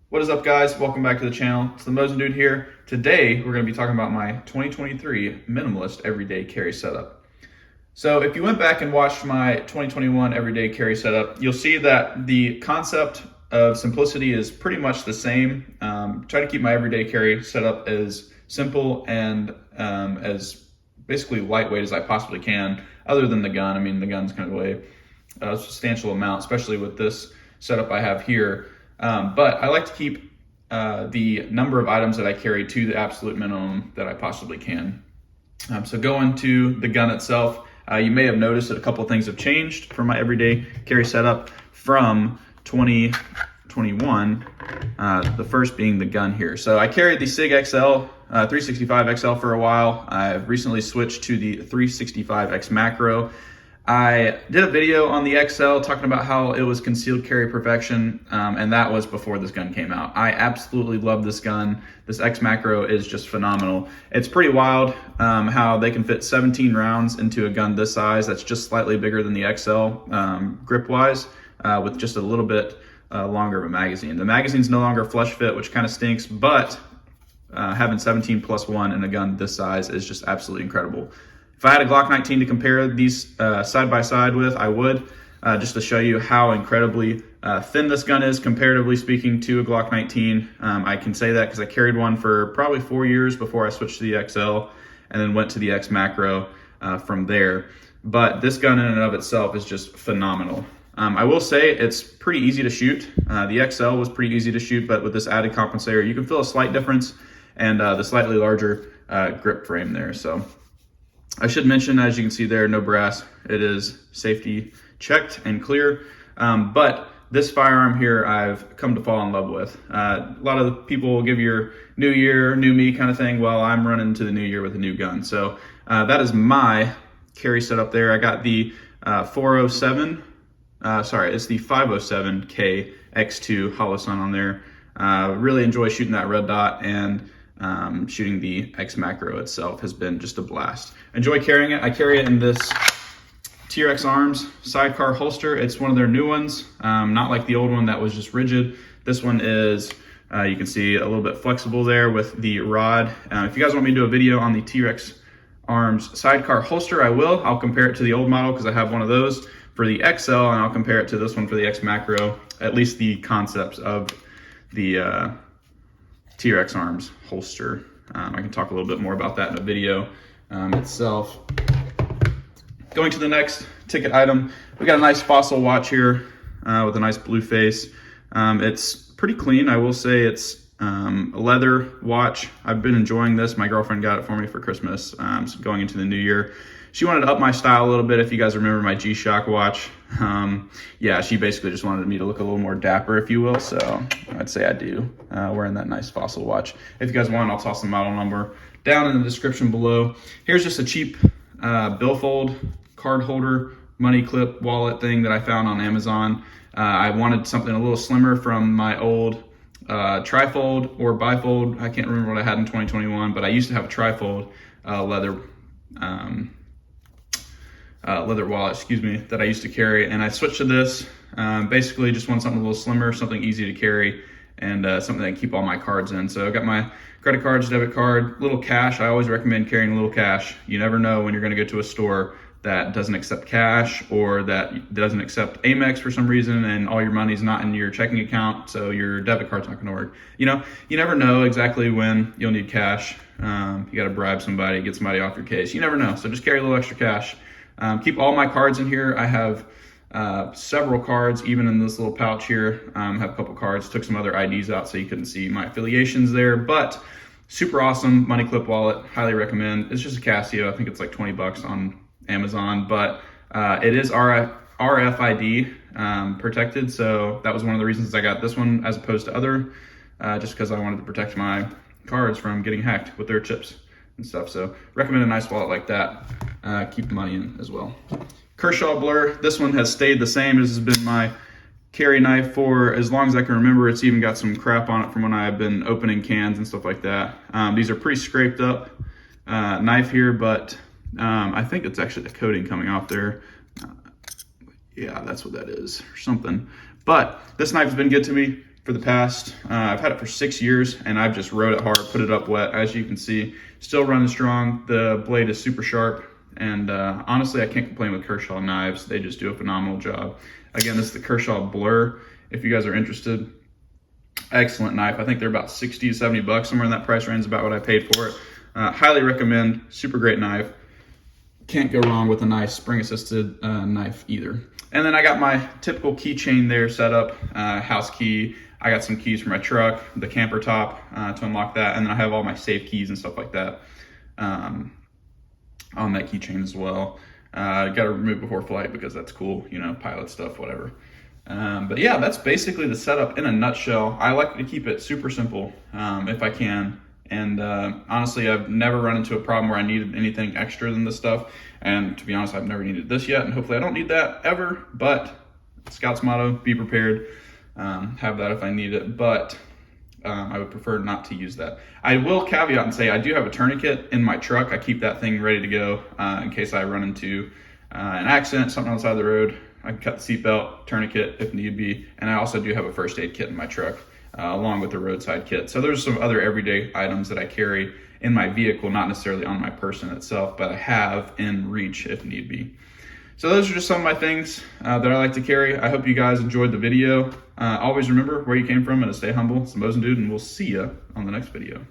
What is up, guys? Welcome back to the channel. It's the Mosin Dude here. Today we're going to be talking about my 2023 minimalist everyday carry setup. So if you went back and watched my 2021 everyday carry setup, you'll see that the concept of simplicity is pretty much the same. Try to keep my everyday carry setup as simple and as basically lightweight as I possibly can, other than the gun. I mean, the gun's kind of weigh a substantial amount, especially with this setup I have here. But I like to keep the number of items that I carry to the absolute minimum that I possibly can. So going to the gun itself, you may have noticed that a couple of things have changed for my everyday carry setup from 2021, the first being the gun here. So I carried the SIG XL, 365 XL for a while. I've recently switched to the 365X Macro. I did a video on the XL talking about how it was concealed carry perfection, and that was before this gun came out. I absolutely love this gun. This X Macro is just phenomenal. It's pretty wild how they can fit 17 rounds into a gun this size that's just slightly bigger than the XL grip-wise, with just a little bit longer of a magazine. The magazine's no longer flush fit, which kind of stinks, but having 17+1 in a gun this size is just absolutely incredible. If I had a Glock 19 to compare these side by side with, I would, just to show you how incredibly thin this gun is, comparatively speaking, to a Glock 19. I can say that because I carried one for probably 4 years before I switched to the XL, and then went to the X Macro from there. But this gun in and of itself is just phenomenal. I will say it's pretty easy to shoot. The XL was pretty easy to shoot, but with this added compensator, you can feel a slight difference, and the slightly larger grip frame there. So I should mention, as you can see there, no brass. It is safety checked and clear. But this firearm here, I've come to fall in love with. A lot of people will give your new year, new me kind of thing. Well, I'm running into the new year with a new gun. So that is my carry setup there. I got the 407, it's the 507K X2 Holosun on there. Really enjoy shooting that red dot, and shooting the X Macro itself has been just a blast. Enjoy carrying it. I carry it in this TRX Arms Sidecar holster. It's one of their new ones, not like the old one that was just rigid. This one is, you can see, a little bit flexible there with the rod. If you guys want me to do a video on the TRX Arms Sidecar holster, I will. I'll compare it to the old model because I have one of those for the XL, and I'll compare it to this one for the X Macro, at least the concepts of the TRX Arms holster. I can talk a little bit more about that in a video itself. Going to the next ticket item, we got a nice Fossil watch here with a nice blue face. It's pretty clean. I will say it's a leather watch. I've been enjoying this. My girlfriend got it for me for Christmas, so going into the new year. She wanted to up my style a little bit. If you guys remember my G-Shock watch, yeah, she basically just wanted me to look a little more dapper, if you will. So I'd say I do, wearing that nice Fossil watch. If you guys want, I'll toss the model number down in the description below. Here's just a cheap billfold card holder, money clip wallet thing that I found on Amazon. I wanted something a little slimmer from my old trifold or bifold. I can't remember what I had in 2021, but I used to have a trifold leather wallet, that I used to carry, and I switched to this. Basically just want something a little slimmer, something easy to carry, and something that I can keep all my cards in. So I got my credit cards, debit card, little cash. I always recommend carrying a little cash. You never know when you're gonna go to a store that doesn't accept cash, or that doesn't accept Amex for some reason, and all your money's not in your checking account, so your debit card's not gonna work. You know, you never know exactly when you'll need cash. You gotta bribe somebody, get somebody off your case. You never know, so just carry a little extra cash. Keep all my cards in here. I have several cards, even in this little pouch here. Have a couple cards. Took some other IDs out so you couldn't see my affiliations there, but super awesome money clip wallet. Highly recommend. It's just a Casio. I think it's like 20 bucks on Amazon, but it is RFID protected, so that was one of the reasons I got this one as opposed to other, just because I wanted to protect my cards from getting hacked with their chips and stuff. So recommend a nice wallet like that. Keep the money in as well. Kershaw Blur, this one has stayed the same. This has been my carry knife for as long as I can remember. It's even got some crap on it from when I've been opening cans and stuff like that. These are pretty scraped up knife here, but I think it's actually the coating coming off there. Yeah, that's what that is, or something. But this knife has been good to me. for the past, I've had it for 6 years, and I've just rode it hard, put it up wet. As you can see, still running strong. The blade is super sharp, and honestly, I can't complain with Kershaw knives. They just do a phenomenal job. Again, this is the Kershaw Blur, if you guys are interested. Excellent knife. I think they're about 60 to 70 bucks, somewhere in that price range is about what I paid for it. Highly recommend, super great knife. Can't go wrong with a nice spring-assisted knife either. And then I got my typical keychain there set up, house key. I got some keys for my truck, the camper top to unlock that, and then I have all my safe keys and stuff like that on that keychain as well. Got to remove before flight because that's cool, you know, pilot stuff, whatever. But yeah, that's basically the setup in a nutshell. I like to keep it super simple if I can. And honestly, I've never run into a problem where I needed anything extra than this stuff. And to be honest, I've never needed this yet, and hopefully I don't need that ever. But Scout's motto, be prepared. Have that if I need it, but I would prefer not to use that. I will caveat and say I do have a tourniquet in my truck. I keep that thing ready to go in case I run into an accident, something on the side of the road. I can cut the seatbelt, tourniquet if need be, and I also do have a first aid kit in my truck along with the roadside kit. So there's some other everyday items that I carry in my vehicle, not necessarily on my person itself, but I have in reach if need be. So those are just some of my things that I like to carry. I hope you guys enjoyed the video. Always remember where you came from and to stay humble. It's the Mosin Dude, and we'll see you on the next video.